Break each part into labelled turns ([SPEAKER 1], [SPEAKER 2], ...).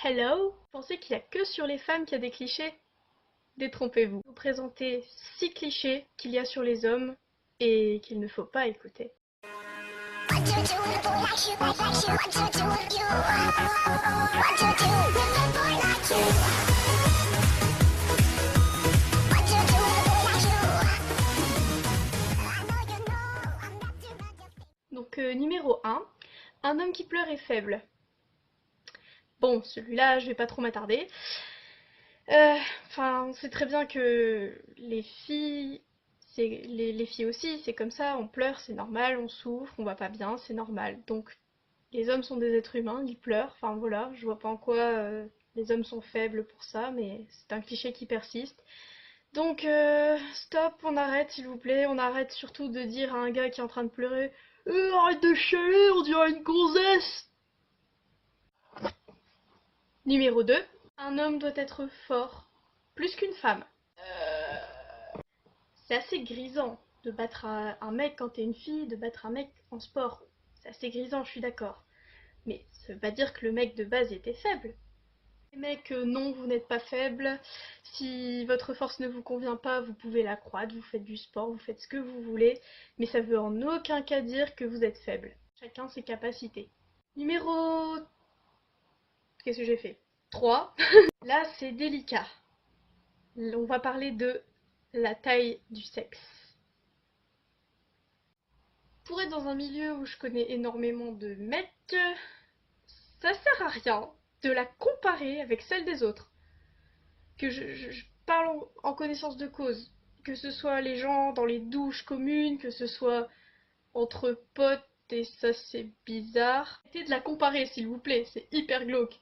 [SPEAKER 1] Hello! Vous pensez qu'il n'y a que sur les femmes qu'il y a des clichés? Détrompez-vous. Vous présentez 6 clichés qu'il y a sur les hommes et qu'il ne faut pas écouter. Donc numéro 1, un homme qui pleure est faible. Bon, celui-là, je vais pas trop m'attarder. Enfin, on sait très bien que les filles, les filles aussi, c'est comme ça, on pleure, c'est normal, on souffre, on va pas bien, c'est normal. Donc, les hommes sont des êtres humains, ils pleurent, enfin voilà, je vois pas en quoi les hommes sont faibles pour ça, mais c'est un cliché qui persiste. Donc, stop, on arrête s'il vous plaît, on arrête surtout de dire à un gars qui est en train de pleurer arrête de chialer, on dirait une gonzesse. Numéro 2, un homme doit être fort, plus qu'une femme. C'est assez grisant de battre un mec quand t'es une fille, de battre un mec en sport. C'est assez grisant, je suis d'accord. Mais ça veut pas dire que le mec de base était faible. Les mecs, non, vous n'êtes pas faible. Si votre force ne vous convient pas, vous pouvez l'accroître, vous faites du sport, vous faites ce que vous voulez. Mais ça veut en aucun cas dire que vous êtes faible. Chacun ses capacités. Numéro... Qu'est-ce que j'ai fait? 3. Là, c'est délicat. On va parler de la taille du sexe. Pour être dans un milieu où je connais énormément de mecs, ça sert à rien de la comparer avec celle des autres. Que je parle en connaissance de cause. Que ce soit les gens dans les douches communes, que ce soit entre potes, et ça c'est bizarre. Arrêtez de la comparer s'il vous plaît, c'est hyper glauque.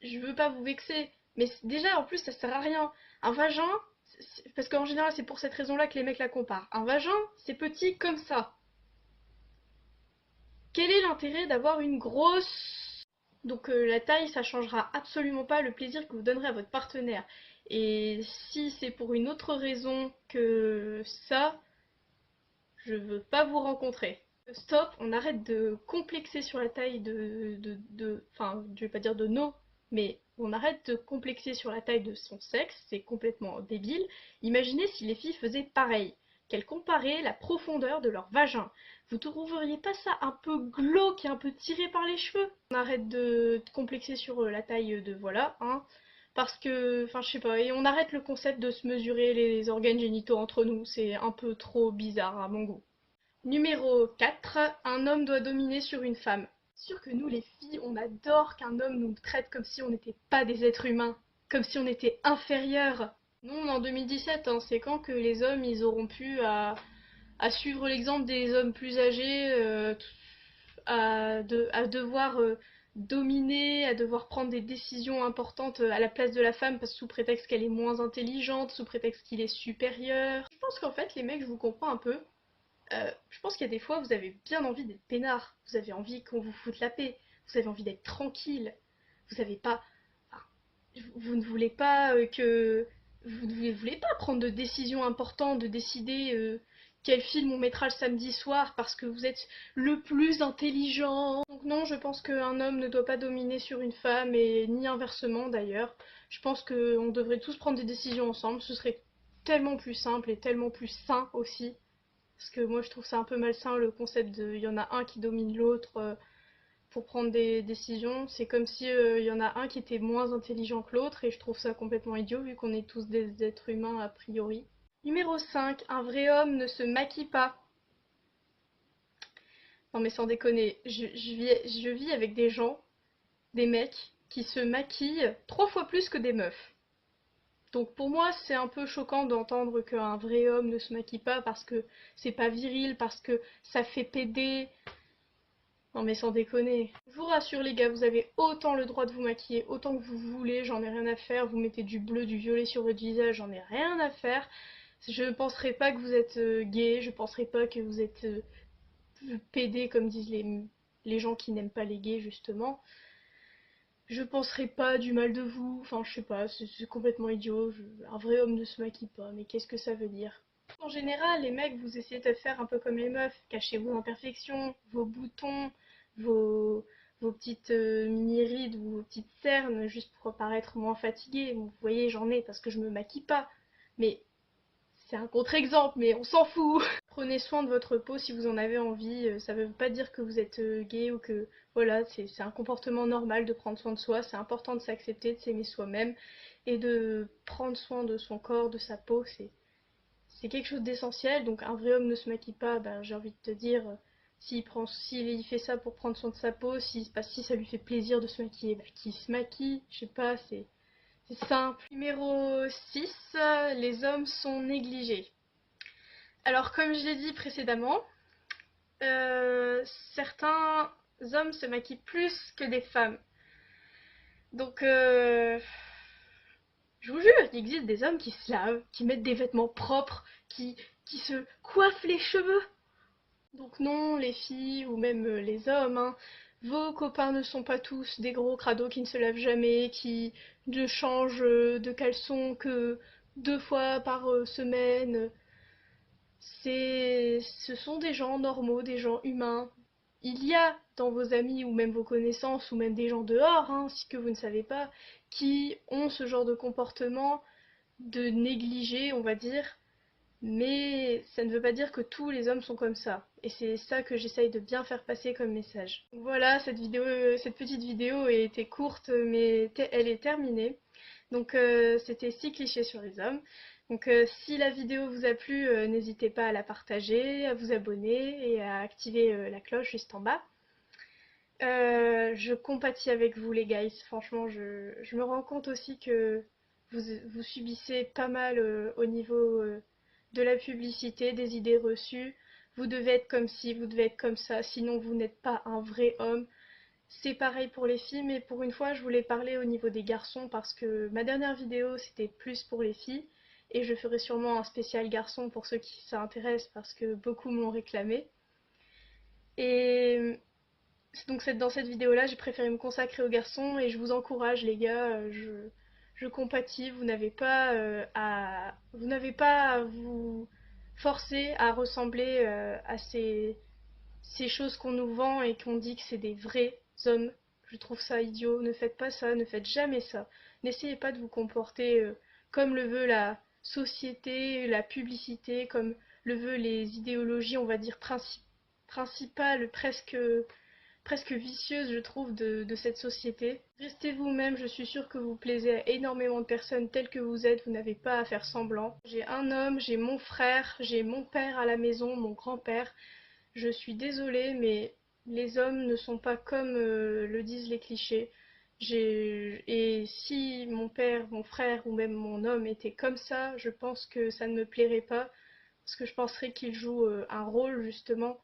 [SPEAKER 1] Je veux pas vous vexer, mais déjà en plus ça sert à rien. Un vagin, parce qu'en général c'est pour cette raison-là que les mecs la comparent. Un vagin, c'est petit comme ça. Quel est l'intérêt d'avoir une grosse... Donc la taille, ça changera absolument pas le plaisir que vous donnerez à votre partenaire. Et si c'est pour une autre raison que ça, je veux pas vous rencontrer. Stop, on arrête de complexer sur la taille enfin, je vais pas dire de nos, mais on arrête de complexer sur la taille de son sexe, c'est complètement débile. Imaginez si les filles faisaient pareil, qu'elles comparaient la profondeur de leur vagin. Vous trouveriez pas ça un peu glauque et un peu tiré par les cheveux? On arrête de complexer sur la taille de voilà, hein, parce que, enfin je sais pas, et on arrête le concept de se mesurer les organes génitaux entre nous, c'est un peu trop bizarre à mon goût. Numéro 4, un homme doit dominer sur une femme. C'est sûr que nous les filles, on adore qu'un homme nous traite comme si on n'était pas des êtres humains, comme si on était inférieurs. Non, en 2017, hein, c'est quand que les hommes ils auront pu à suivre l'exemple des hommes plus âgés, à devoir dominer, à devoir prendre des décisions importantes à la place de la femme parce sous prétexte qu'elle est moins intelligente, sous prétexte qu'il est supérieur. Je pense qu'en fait les mecs, je vous comprends un peu. Je pense qu'il y a des fois, vous avez bien envie d'être peinard, vous avez envie qu'on vous foute la paix, vous avez envie d'être tranquille, vous avez pas... Enfin, vous ne voulez pas que... Vous ne voulez pas prendre de décisions importantes, de décider quel film on mettra le samedi soir parce que vous êtes le plus intelligent. Donc non, je pense qu'un homme ne doit pas dominer sur une femme, et ni inversement d'ailleurs. Je pense qu'on devrait tous prendre des décisions ensemble, ce serait tellement plus simple et tellement plus sain aussi. Parce que moi je trouve ça un peu malsain le concept de il y en a un qui domine l'autre pour prendre des décisions. C'est comme si il y en a un qui était moins intelligent que l'autre, et je trouve ça complètement idiot vu qu'on est tous des êtres humains a priori. Numéro 5, un vrai homme ne se maquille pas. Non mais sans déconner, je vis avec des gens, des mecs, qui se maquillent 3 fois plus que des meufs. Donc pour moi c'est un peu choquant d'entendre qu'un vrai homme ne se maquille pas parce que c'est pas viril, parce que ça fait pédé. Non mais sans déconner. Je vous rassure les gars, vous avez autant le droit de vous maquiller, autant que vous voulez, j'en ai rien à faire. Vous mettez du bleu, du violet sur votre visage, j'en ai rien à faire. Je ne penserai pas que vous êtes gay, je penserai pas que vous êtes pédé comme disent les gens qui n'aiment pas les gays justement. Je penserai pas du mal de vous, enfin je sais pas, c'est complètement idiot. Un vrai homme ne se maquille pas, mais qu'est-ce que ça veut dire? En général, les mecs, vous essayez de faire un peu comme les meufs, cachez vos imperfections, vos boutons, vos, vos petites mini-rides, petites cernes juste pour paraître moins fatiguée. Vous voyez, j'en ai parce que je me maquille pas. Mais c'est un contre-exemple, mais on s'en fout. Prenez soin de votre peau si vous en avez envie. Ça veut pas dire que vous êtes gay ou que... Voilà, c'est un comportement normal de prendre soin de soi. C'est important de s'accepter, de s'aimer soi-même. Et de prendre soin de son corps, de sa peau, c'est quelque chose d'essentiel. Donc un vrai homme ne se maquille pas, ben, j'ai envie de te dire... s'il fait ça pour prendre soin de sa peau, si ça lui fait plaisir de se maquiller, bah, qu'il se maquille, je sais pas, c'est simple. Numéro 6, les hommes sont négligés. Alors comme je l'ai dit précédemment, certains hommes se maquillent plus que des femmes. Donc je vous jure, il existe des hommes qui se lavent, qui mettent des vêtements propres, qui se coiffent les cheveux. Donc non, les filles ou même les hommes, hein, vos copains ne sont pas tous des gros crados qui ne se lavent jamais, qui ne changent de caleçon que 2 fois par semaine. Ce sont des gens normaux, des gens humains. Il y a dans vos amis ou même vos connaissances ou même des gens dehors, hein, si que vous ne savez pas, qui ont ce genre de comportement de négligé, on va dire. Mais ça ne veut pas dire que tous les hommes sont comme ça. Et c'est ça que j'essaye de bien faire passer comme message. Voilà, cette petite vidéo était courte, mais elle est terminée. Donc c'était 6 clichés sur les hommes. Donc si la vidéo vous a plu, n'hésitez pas à la partager, à vous abonner et à activer la cloche juste en bas. Je compatis avec vous les guys, franchement je me rends compte aussi que vous subissez pas mal au niveau de la publicité, des idées reçues. Vous devez être comme ci, vous devez être comme ça, sinon vous n'êtes pas un vrai homme. C'est pareil pour les filles, mais pour une fois je voulais parler au niveau des garçons parce que ma dernière vidéo c'était plus pour les filles et je ferai sûrement un spécial garçon pour ceux qui s'intéressent parce que beaucoup me l'ont réclamé. Et donc dans cette vidéo là j'ai préféré me consacrer aux garçons et je vous encourage les gars, je compatis, vous n'avez pas à vous forcer à ressembler à ces choses qu'on nous vend et qu'on dit que c'est des vrais hommes. Je trouve ça idiot, ne faites pas ça, ne faites jamais ça. N'essayez pas de vous comporter comme le veut la société, la publicité, comme le veut les idéologies, on va dire principales, presque vicieuse, je trouve, de cette société. Restez vous-même, je suis sûre que vous plaisez à énormément de personnes telles que vous êtes, vous n'avez pas à faire semblant. J'ai un homme, j'ai mon frère, j'ai mon père à la maison, mon grand-père. Je suis désolée, mais les hommes ne sont pas comme le disent les clichés. Et si mon père, mon frère ou même mon homme était comme ça, je pense que ça ne me plairait pas, parce que je penserais qu'il joue un rôle justement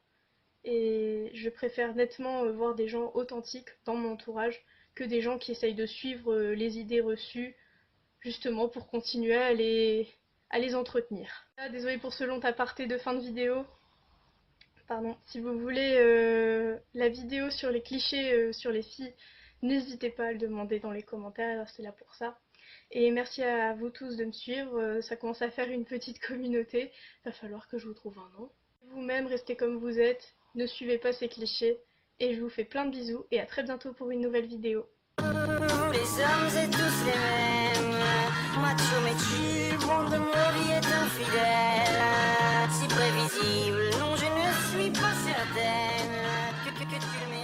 [SPEAKER 1] et je préfère nettement voir des gens authentiques dans mon entourage que des gens qui essayent de suivre les idées reçues justement pour continuer à les entretenir. Ah, désolée pour ce long aparté de fin de vidéo. Pardon. Si vous voulez la vidéo sur les clichés sur les filles, n'hésitez pas à le demander dans les commentaires, c'est là pour ça. Et merci à vous tous de me suivre, ça commence à faire une petite communauté, va falloir que je vous trouve un nom. Vous-même, restez comme vous êtes, ne suivez pas ces clichés, et je vous fais plein de bisous, et à très bientôt pour une nouvelle vidéo.
[SPEAKER 2] Les hommes c'est tous les mêmes, macho mais tu, monde de mon vie est infidèle, si prévisible, non je ne suis pas certaine que tu le